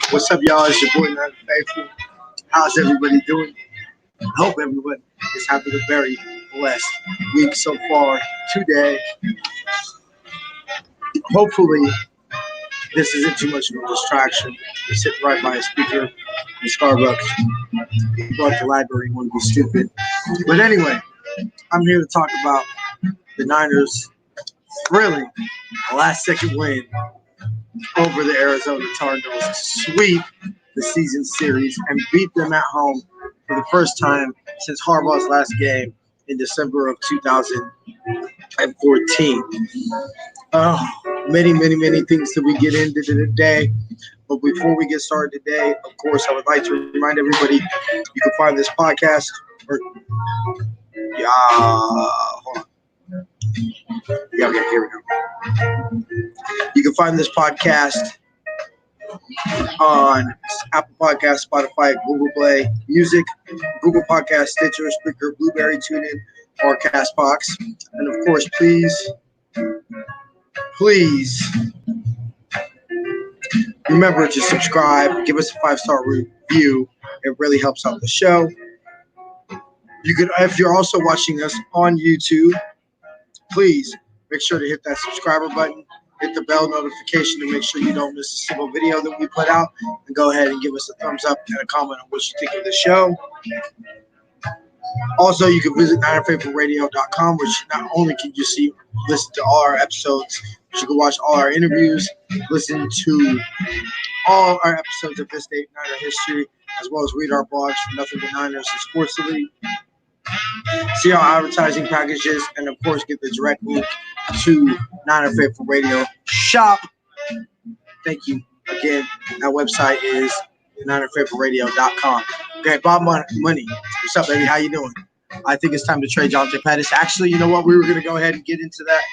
What's up, y'all? It's your boy, Not Faithful. How's everybody doing? I hope everyone is having a very blessed week so far today. Hopefully, this isn't too much of a distraction. You're sitting right by a speaker in Starbucks. People at the library want to be stupid. But anyway, I'm here to talk about the Niners' thrilling last second win over the Arizona Cardinals to sweep the season series and beat them at home for the first time since Harbaugh's last game in December of 2014. Many things that we get into today. But before we get started today, of course, I would like to remind everybody you can find this podcast. Hold on. Yeah, okay, here we go. You can find this podcast on Apple Podcasts, Spotify, Google Play Music, Google Podcasts, Stitcher, Spreaker, Blueberry, TuneIn, or Castbox. And of course, please remember to subscribe, give us a 5-star review. It really helps out the show. You could, if you're also watching us on YouTube, please make sure to hit that subscriber button, hit the bell notification to make sure you don't miss a single video that we put out, and go ahead and give us a thumbs up and a comment on what you think of the show. Also, you can visit NinerFaithfulRadio.com, which not only can you listen to all our episodes, but you can watch all our interviews, listen to all our episodes of This Day Niner History, as well as read our blogs from Nothing But Niners and Sports Elite. See our advertising packages, and of course, get the direct link to Niner Faithful Radio shop. Thank you again. That website is NinerFaithfulRadio.com. Okay, Bob Money. What's up, baby? How you doing? I think it's time to trade Dante Pettis. Actually, you know what? We were going to go ahead and get into that,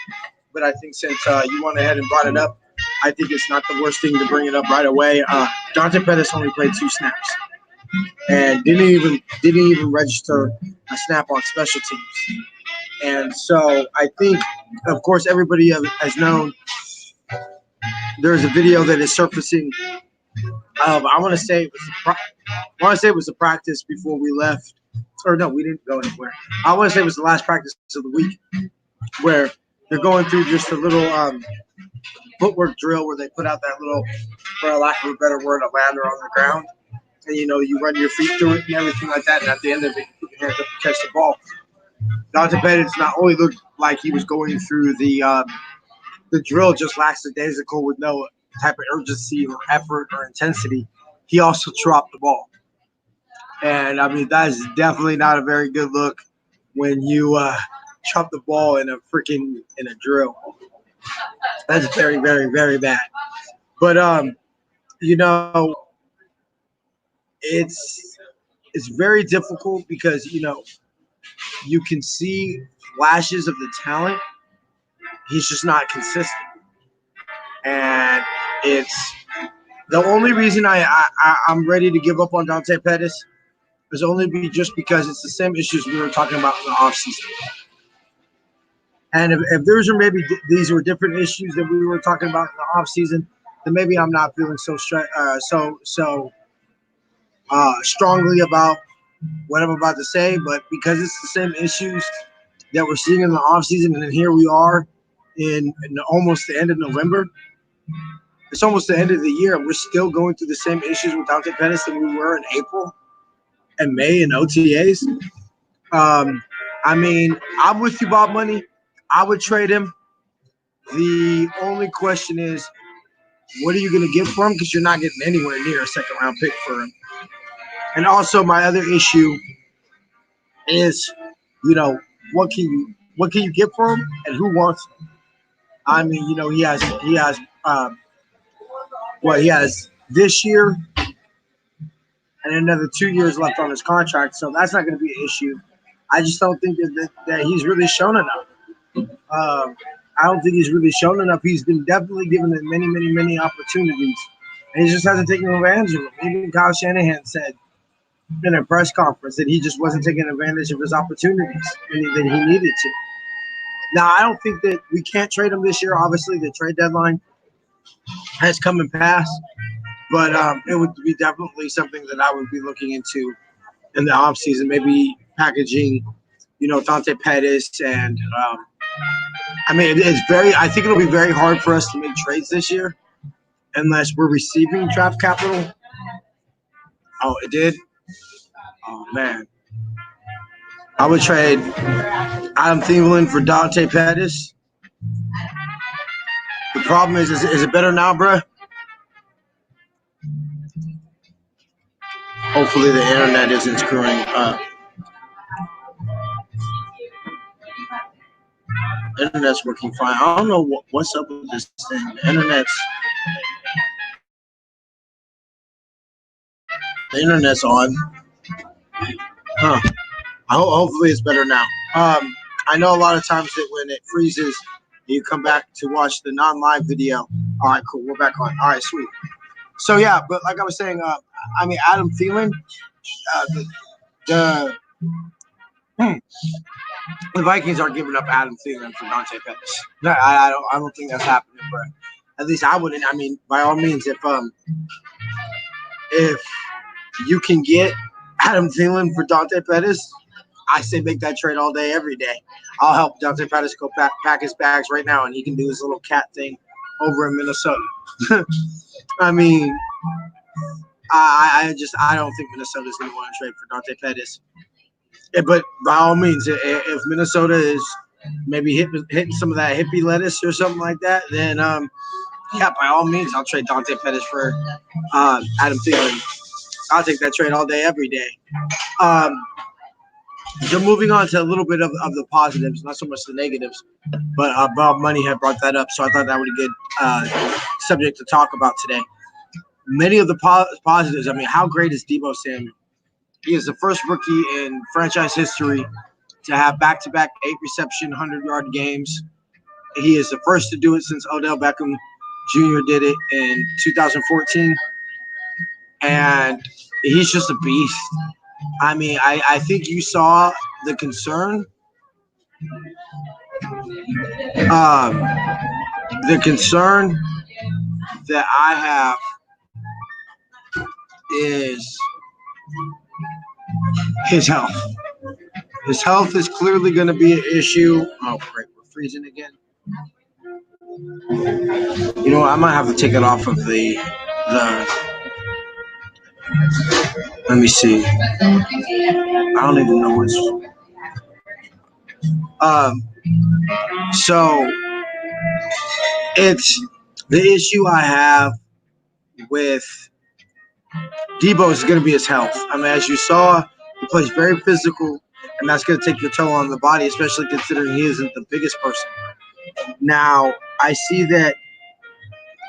but I think since you went ahead and brought it up, I think it's not the worst thing to bring it up right away. Dante Pettis only played 2 snaps and didn't even register a snap on special teams. And so I think, of course, everybody has known there's a video that is surfacing of, I want to say it was a practice before we left. Or no, we didn't go anywhere. I want to say it was the last practice of the week where they're going through just a little footwork drill where they put out that little, for lack of a better word, a ladder on the ground. And, you run your feet through it and everything like that. And at the end of it, you put your hands up to catch the ball. Dante Pettis not only looked like he was going through the drill just lackadaisical with no type of urgency or effort or intensity, he also dropped the ball. And, I mean, that is definitely not a very good look when you drop the ball in a drill. That's very, very, very bad. But, it's very difficult because, you can see flashes of the talent. He's just not consistent. And it's the only reason I'm ready to give up on Dante Pettis is only just because it's the same issues we were talking about in the offseason. And if these were different issues that we were talking about in the offseason, then maybe I'm not feeling so strongly about what I'm about to say. But because it's the same issues that we're seeing in the offseason, and then here we are in almost the end of November. It's almost the end of the year, and we're still going through the same issues with Dante Pettis that we were in April and May in OTAs. I mean, I'm with you, Bob Money. I would trade him. The only question is, what are you going to get for him? Because you're not getting anywhere near a second-round pick for him. And also, my other issue is, what can you get for him, and who wants him? I mean, he has this year and another 2 years left on his contract, so that's not going to be an issue. I just don't think that he's really shown enough. I don't think he's really shown enough. He's been definitely given many opportunities, and he just hasn't taken advantage of them. Even Kyle Shanahan said in a press conference that he just wasn't taking advantage of his opportunities and that he needed to. Now, I don't think that we can't trade him this year. Obviously, the trade deadline has come and passed. But it would be definitely something that I would be looking into in the off season. Maybe packaging, Dante Pettis, and I mean, it's very. I think it'll be very hard for us to make trades this year unless we're receiving draft capital. Oh, it did. Oh man, I would trade Adam Thielen for Dante Pettis. The problem is it better now, bruh? Hopefully the internet isn't screwing up. Internet's working fine. I don't know what's up with this thing. The internet's on. Huh. Hopefully it's better now. I know a lot of times that when it freezes, you come back to watch the non-live video. All right, cool. We're back on. All right, sweet. So yeah, but like I was saying, I mean Adam Thielen, the the Vikings aren't giving up Adam Thielen for Dante Pettis. No, I don't think that's happening, but at least I wouldn't. I mean, by all means, if you can get Adam Thielen for Dante Pettis, I say make that trade all day, every day. I'll help Dante Pettis go pack his bags right now, and he can do his little cat thing over in Minnesota. I mean, I don't think Minnesota's going to want to trade for Dante Pettis. But by all means, if Minnesota is maybe hitting some of that hippie lettuce or something like that, then yeah, by all means, I'll trade Dante Pettis for Adam Thielen. I'll take that trade all day, every day. So moving on to a little bit of the positives, not so much the negatives, but Bob Money had brought that up, so I thought that would be a good subject to talk about today. Many of the positives, I mean, how great is Deebo Samuel? He is the first rookie in franchise history to have back-to-back 8-reception, 100-yard games. He is the first to do it since Odell Beckham Jr. did it in 2014. And he's just a beast. I mean, I think you saw the concern. The concern that I have is his health. His health is clearly going to be an issue. Oh, great. We're freezing again. You know what? I might have to take it off of the let me see. I don't even know what's so it's the issue I have with Deebo is going to be his health. I mean, as you saw, he plays very physical, and that's going to take your toll on the body, especially considering he isn't the biggest person. Now, I see that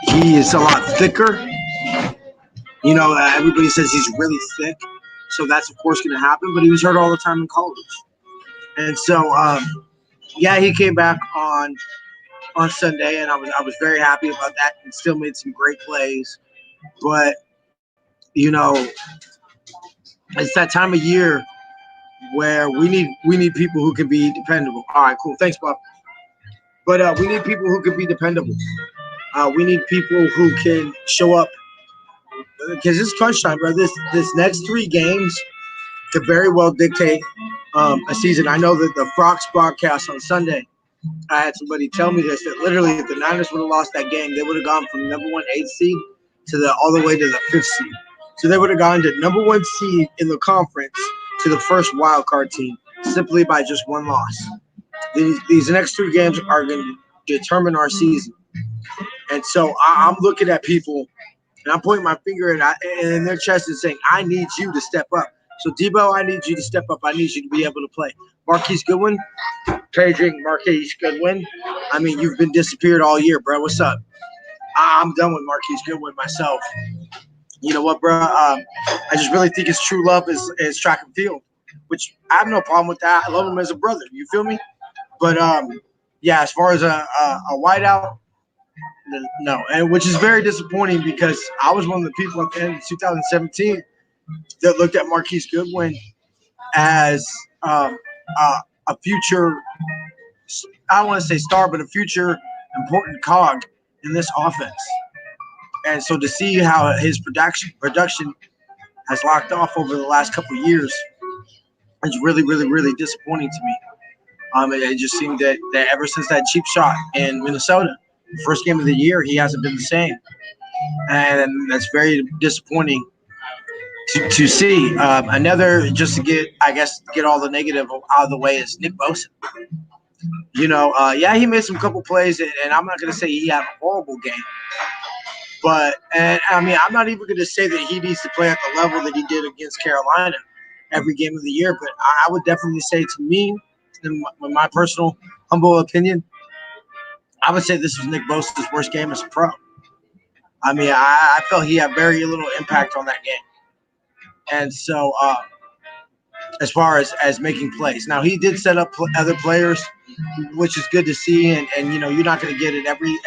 he is a lot thicker. You know, everybody says he's really thick, so that's of course going to happen. But he was hurt all the time in college, and so yeah, he came back on Sunday, and I was very happy about that, and still made some great plays. But you know, it's that time of year where we need people who can be dependable. All right, cool, thanks, Bob. But we need people who can be dependable. We need people who can show up because it's crunch time, bro. This next 3 games could very well dictate a season. I know that the Fox broadcast on Sunday, I had somebody tell me this, that literally if the Niners would have lost that game, they would have gone from number 1 8th seed to all the way to the 5th seed. So they would have gone to number 1 seed in the conference to the first wild card team simply by just 1 loss. These next 3 games are going to determine our season. And so I'm looking at people and I'm pointing my finger in their chest and saying, I need you to step up. So, Deebo, I need you to step up. I need you to be able to play. Marquise Goodwin, paging Marquise Goodwin. I mean, you've been disappeared all year, bro. What's up? I'm done with Marquise Goodwin myself. You know what, bro? I just really think his true love is track and field, which I have no problem with that. I love him as a brother. You feel me? But, yeah, as far as a wideout, no, and which is very disappointing because I was one of the people at the end of 2017 that looked at Marquise Goodwin as a future, I don't want to say star, but a future important cog in this offense. And so to see how his production has locked off over the last couple of years is really, really, really disappointing to me. It just seemed that ever since that cheap shot in Minnesota, first game of the year, he hasn't been the same, and that's very disappointing to see. Another, just to get all the negative out of the way, is Nick Bosa. Yeah, he made some couple plays, and I'm not going to say he had a horrible game, but and I mean, I'm not even going to say that he needs to play at the level that he did against Carolina every game of the year. But I would definitely say, to me, in my personal humble opinion, I would say this was Nick Bosa's worst game as a pro. I mean, I felt he had very little impact on that game. And so, as far as making plays, now he did set up other players, which is good to see. And you're not going to get it every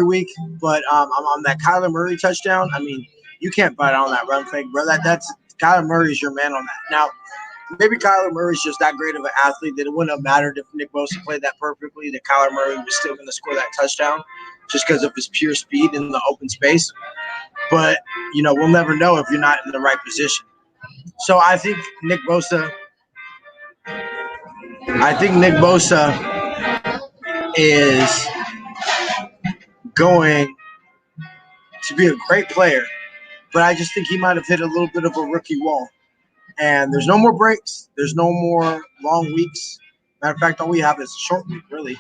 week. But on that Kyler Murray touchdown, I mean, you can't bite on that run fake, bro. That's Kyler Murray's your man on that. Now, maybe Kyler Murray's just that great of an athlete that it wouldn't have mattered if Nick Bosa played that perfectly, that Kyler Murray was still going to score that touchdown just because of his pure speed in the open space. But, we'll never know if you're not in the right position. So I think Nick Bosa is going to be a great player, but I just think he might have hit a little bit of a rookie wall. And there's no more breaks. There's no more long weeks. Matter of fact, all we have is a short week, really.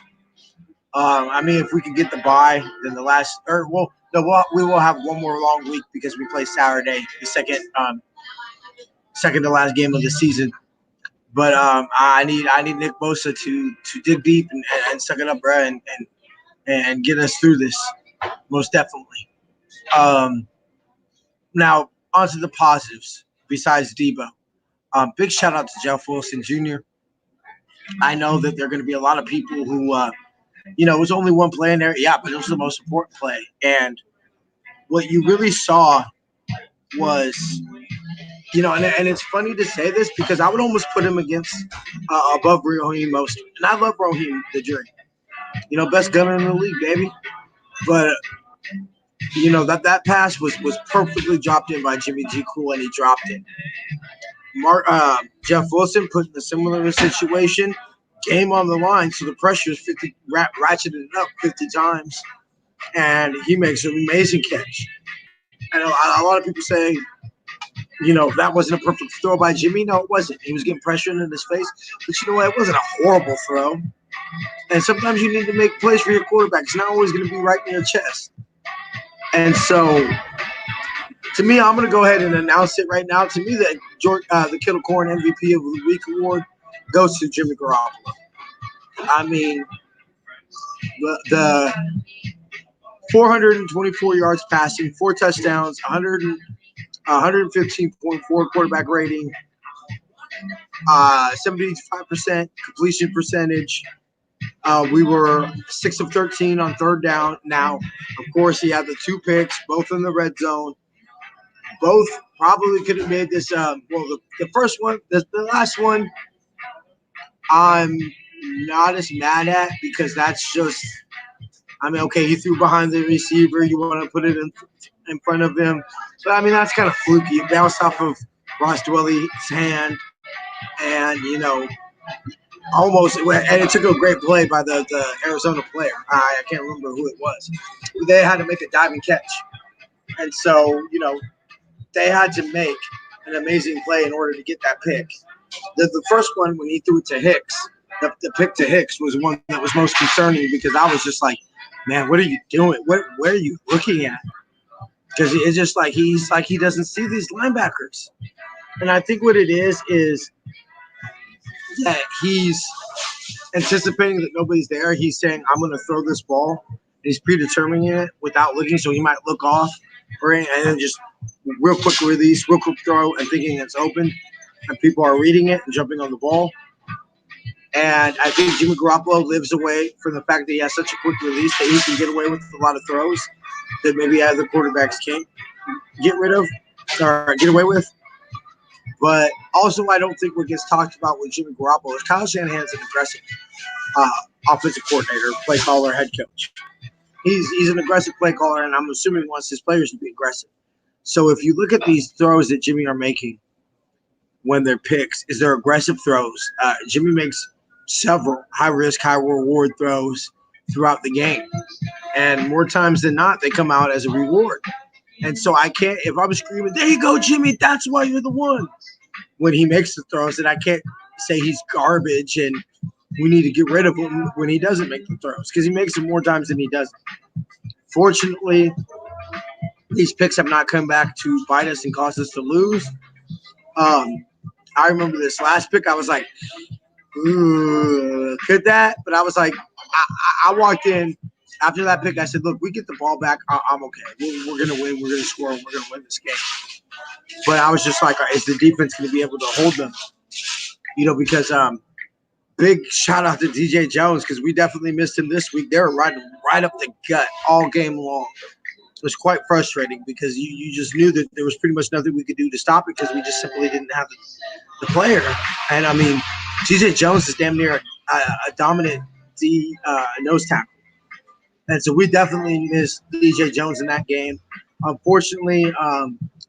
I mean, if we could get the bye, then we will have one more long week because we play Saturday, the second to last game of the season. But I need Nick Bosa to dig deep and suck it up, bro, and get us through this, most definitely. Now, on to the positives besides Debo. Big shout out to Jeff Wilson Jr. I know that there are going to be a lot of people who, it was only one play in there. Yeah, but it was the most important play. And what you really saw was, and it's funny to say this because I would almost put him above Raheem Mostert. And I love Raheem the Jury. Best gunner in the league, baby. But, that pass was perfectly dropped in by Jimmy G. Cool, and he dropped it. Jeff Wilson put in a similar situation, game on the line, so the pressure is ratcheted up 50 times, and he makes an amazing catch. And a lot of people say, that wasn't a perfect throw by Jimmy. No, it wasn't. He was getting pressure in his face, but you know what? It wasn't a horrible throw. And sometimes you need to make plays for your quarterback. It's not always going to be right in your chest. And so, to me, I'm going to go ahead and announce it right now. To me, the Kittle Corn MVP of the Week award goes to Jimmy Garoppolo. I mean, the 424 yards passing, 4 touchdowns, 115.4 quarterback rating, 75% completion percentage. We were 6 of 13 on third down. Now, of course, he had the 2 picks, both in the red zone. Both probably could have made this. The first one, the last one, I'm not as mad at because that's just. I mean, okay, he threw behind the receiver. You want to put it in front of him, but I mean that's kind of fluky. It bounced off of Ross Dwelly's hand, and almost. And it took a great play by the Arizona player. I can't remember who it was. They had to make a diving catch, and so they had to make an amazing play in order to get that pick. The first one, when he threw it to Hicks, the pick to Hicks was one that was most concerning because I was just like, man, what are you doing? Where are you looking at? Because it's just like he doesn't see these linebackers. And I think what it is that he's anticipating that nobody's there. He's saying, I'm going to throw this ball. And he's predetermining it without looking, so he might look off and then just real quick release, real quick throw, and thinking it's open. And people are reading it and jumping on the ball. And I think Jimmy Garoppolo lives away from the fact that he has such a quick release that he can get away with a lot of throws that maybe other quarterbacks can't get rid of or get away with. But also, I don't think what gets talked about with Jimmy Garoppolo is Kyle Shanahan's an impressive offensive coordinator, play caller, head coach. he's an aggressive play caller, and I'm assuming he wants his players to be aggressive. So if you look at these throws that Jimmy are making when they're picks, is they're aggressive throws. Jimmy makes several high risk, high reward throws throughout the game, and more times than not, they come out as a reward. And so I can't, if I'm screaming, "There you go, Jimmy! That's why you're the one." When he makes the throws, and I can't say he's garbage and we need to get rid of him when he doesn't make the throws because he makes them more times than he doesn't. Fortunately, these picks have not come back to bite us and cause us to lose. I remember this last pick. I was like, "Ooh, could that?" But I was like, I walked in after that pick. I said, "Look, we get the ball back. I'm okay. We're going to win. We're going to score. And we're going to win this game." But I was just like, "Is the defense going to be able to hold them?" Because big shout out to DJ Jones because we definitely missed him this week. They were right up the gut all game long. It was quite frustrating because you just knew that there was pretty much nothing we could do to stop it because we just simply didn't have the player. And I mean, DJ Jones is damn near a dominant nose tackle. And so we definitely missed DJ Jones in that game. Unfortunately,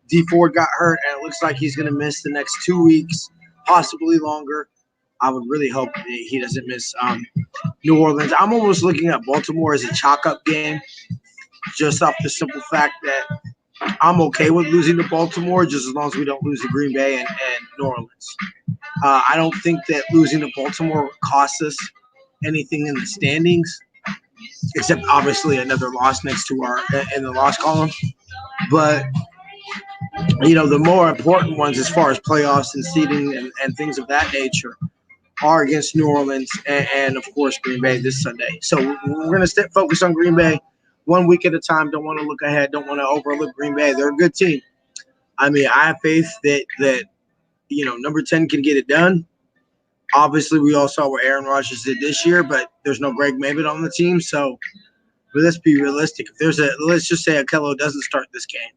D Ford got hurt, and it looks like he's going to miss the next 2 weeks, possibly longer. I would really hope that he doesn't miss New Orleans. I'm almost looking at Baltimore as a chalk-up game, just off the simple fact that I'm okay with losing to Baltimore just as long as we don't lose to Green Bay and New Orleans. I don't think that losing to Baltimore would cost us anything in the standings, except obviously another loss next to our in the loss column. But the more important ones as far as playoffs and seeding and things of that nature are against New Orleans and of course Green Bay this Sunday. So we're going to stay focused on Green Bay 1 week at a time. Don't want to look ahead. Don't want to overlook Green Bay. They're a good team. I mean, I have faith that number 10 can get it done. Obviously, we all saw what Aaron Rodgers did this year, but there's no Greg Maben on the team. So let's be realistic. If let's just say Akello doesn't start this game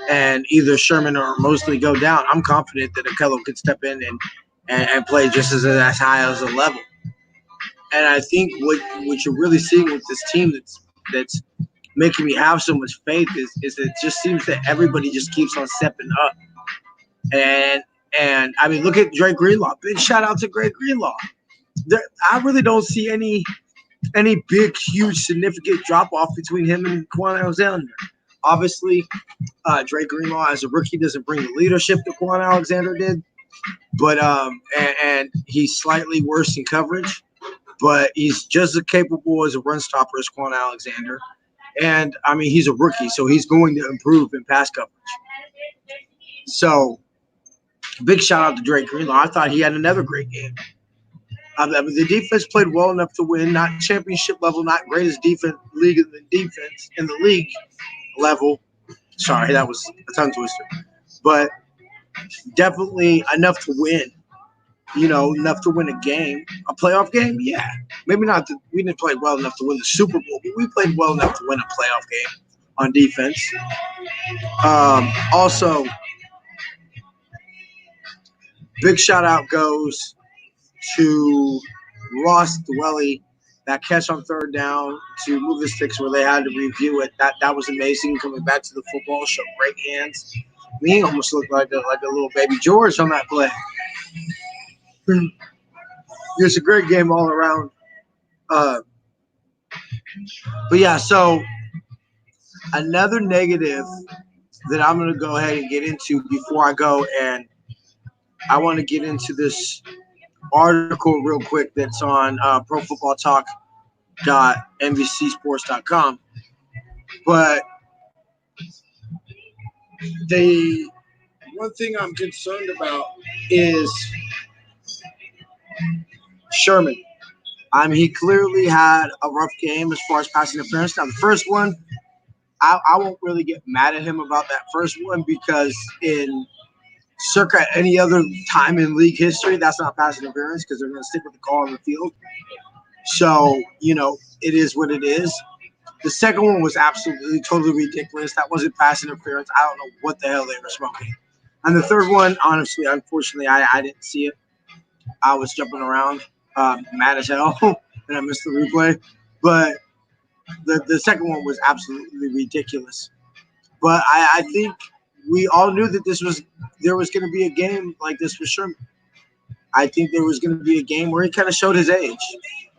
and either Sherman or Mosley go down, I'm confident that Akello could step in and play just as high as a level. And I think what you're really seeing with this team that's making me have so much faith is it just seems that everybody just keeps on stepping up. And I mean, look at Drake Greenlaw. Big shout out to Drake Greenlaw. I really don't see any big, huge, significant drop off between him and Quan Alexander. Obviously, Drake Greenlaw as a rookie doesn't bring the leadership that Quan Alexander did, but and he's slightly worse in coverage, but he's just as capable as a run stopper as Quan Alexander. And I mean, he's a rookie, so he's going to improve in pass coverage. So, big shout out to Drake Greenlaw. I thought he had another great game. I mean, the defense played well enough to win, not championship level, not greatest defense in the league level. Sorry, that was a tongue twister, but definitely enough to win. Enough to win a game, a playoff game. Yeah, maybe not. We didn't play well enough to win the Super Bowl, but we played well enough to win a playoff game on defense. Also, big shout out goes to Ross Dwelly. That catch on third down to move the sticks where they had to review it. That was amazing. Coming back to the football, showed great hands. He almost looked like a little baby George on that play. It's a great game all around. But yeah, so another negative that I'm going to go ahead and get into before I go, and I want to get into article real quick that's on profootballtalk.nbcsports.com. But one thing I'm concerned about is Sherman. I mean, he clearly had a rough game as far as passing interference. Now, the first one, I won't really get mad at him about that first one because in circa any other time in league history, that's not pass interference because they're going to stick with the call on the field. So, it is what it is. The second one was absolutely, totally ridiculous. That wasn't pass interference. I don't know what the hell they were smoking. And the third one, honestly, unfortunately, I didn't see it. I was jumping around, mad as hell, and I missed the replay. But The second one was absolutely ridiculous. But I think we all knew that there was going to be a game like this with Sherman. I think there was going to be a game where he kind of showed his age,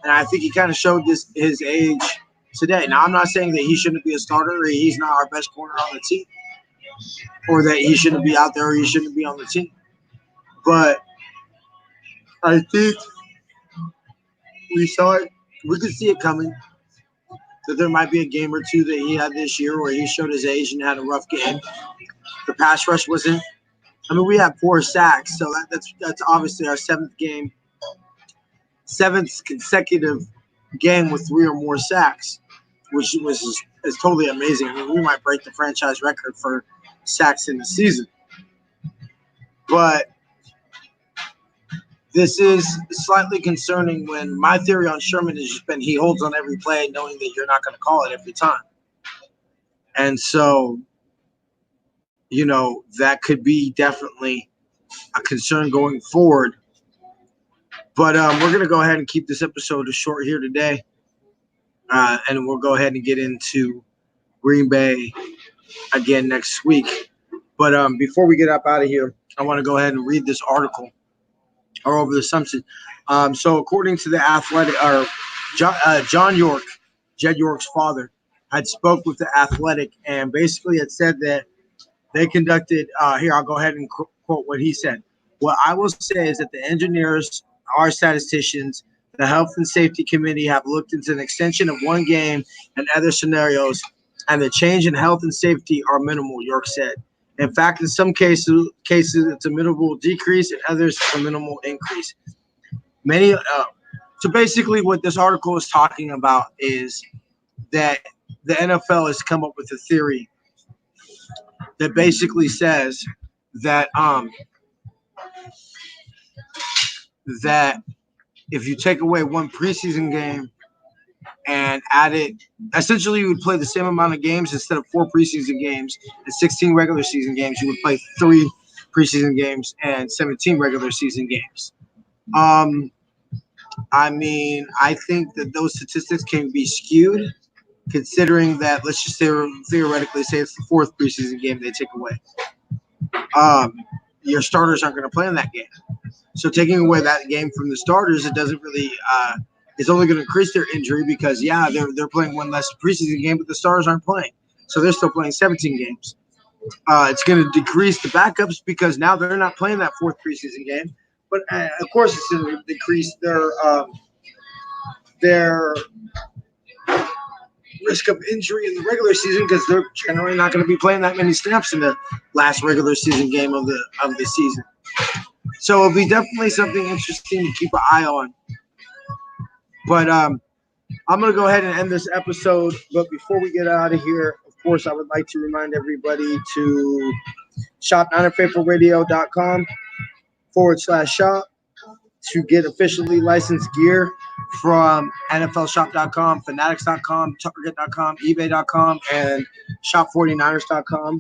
and I think he kind of showed his age today. Now, I'm not saying that he shouldn't be a starter or he's not our best corner on the team, or that he shouldn't be out there or he shouldn't be on the team. But I think we saw it. We could see it coming. That there might be a game or two that he had this year where he showed his age and had a rough game. The pass rush wasn't. I mean, we had 4 sacks, so that's obviously our seventh consecutive game with 3 or more sacks, which is totally amazing. I mean, we might break the franchise record for sacks in the season. But this is slightly concerning when my theory on Sherman has just been he holds on every play knowing that you're not going to call it every time. And so, that could be definitely a concern going forward. But we're going to go ahead and keep this episode short here today. And we'll go ahead and get into Green Bay again next week. But before we get up out of here, I want to go ahead and read this article or over the Simpsons. So according to the Athletic, or John York, Jed York's father, had spoke with the Athletic and basically had said that they conducted, here, I'll go ahead and quote what he said. What I will say is that the engineers, our statisticians, the Health and Safety Committee have looked into an extension of one game and other scenarios, and the change in health and safety are minimal, York said. In fact, in some cases it's a minimal decrease, and others a minimal increase. So basically what this article is talking about is that the NFL has come up with a theory that basically says that that if you take away one preseason game and add it, essentially you would play the same amount of games instead of 4 preseason games and 16 regular season games. You would play 3 preseason games and 17 regular season games. I mean, I think that those statistics can be skewed, considering that, let's just say theoretically say it's the 4th preseason game they take away. Your starters aren't going to play in that game. So taking away that game from the starters, it doesn't really it's only going to increase their injury because, they're playing one less preseason game, but the starters aren't playing. So they're still playing 17 games. It's going to decrease the backups because now they're not playing that 4th preseason game. But, of course, it's going to decrease their risk of injury in the regular season because they're generally not going to be playing that many snaps in the last regular season game of the season. So it'll be definitely something interesting to keep an eye on. But I'm going to go ahead and end this episode. But before we get out of here, of course, I would like to remind everybody to shop NinerFaithfulRadio.com/shop to get officially licensed gear from NFLshop.com, Fanatics.com, Target.com, eBay.com, and Shop49ers.com,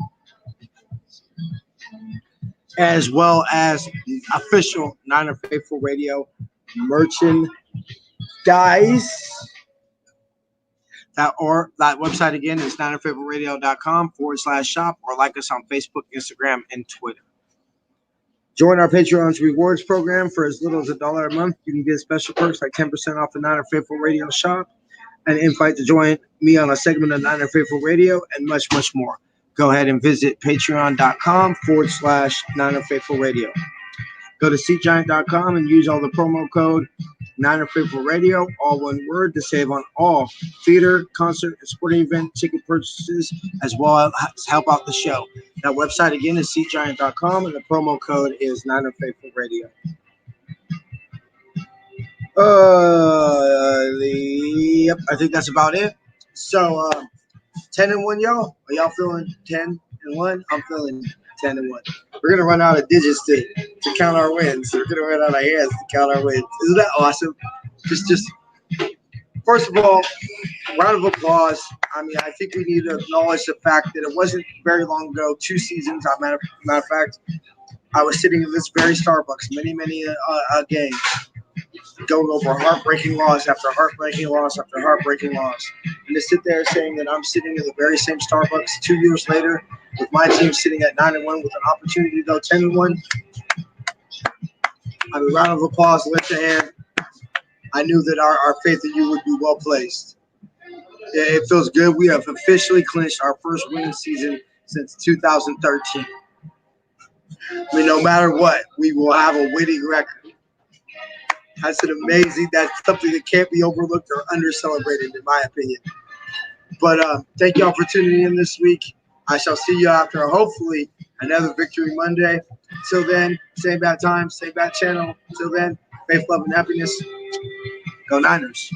as well as official Niner Faithful Radio merchandise. That website again is NinerFaithfulRadio.com/shop, or like us on Facebook, Instagram, and Twitter. Join our Patreon's rewards program for as little as $1 a month. You can get special perks like 10% off the Niner Faithful Radio shop, an invite to join me on a segment of Niner Faithful Radio, and much, much more. Go ahead and visit patreon.com/Niner Faithful Radio. Go to SeatGiant.com and use all the promo code Niner Faithful Radio, all one word, to save on all theater, concert, and sporting event ticket purchases, as well as help out the show. That website again is SeatGiant.com, and the promo code is Niner Faithful Radio. Yep, I think that's about it. So 10-1, y'all. Are y'all feeling 10-1? I'm feeling 10-1. We're gonna run out of digits to count our wins. We're gonna run out of hands to count our wins. Isn't that awesome? Just first of all, round of applause. I mean, I think we need to acknowledge the fact that it wasn't very long ago, 2 seasons. Matter of fact, I was sitting in this very Starbucks many games, going over heartbreaking loss after heartbreaking loss after heartbreaking loss. And to sit there saying that I'm sitting in the very same Starbucks 2 years later with my team sitting at 9-1 with an opportunity to go 10-1, I mean, round of applause, lift the hand. I knew that our faith in you would be well placed. It feels good. We have officially clinched our first winning season since 2013. I mean, no matter what, we will have a winning record. That's that's something that can't be overlooked or under celebrated, in my opinion. But thank y'all for tuning in this week. I shall see you after, hopefully, another Victory Monday. Till then, same bad time, same bad channel. Till then, faith, love, and happiness. Go Niners.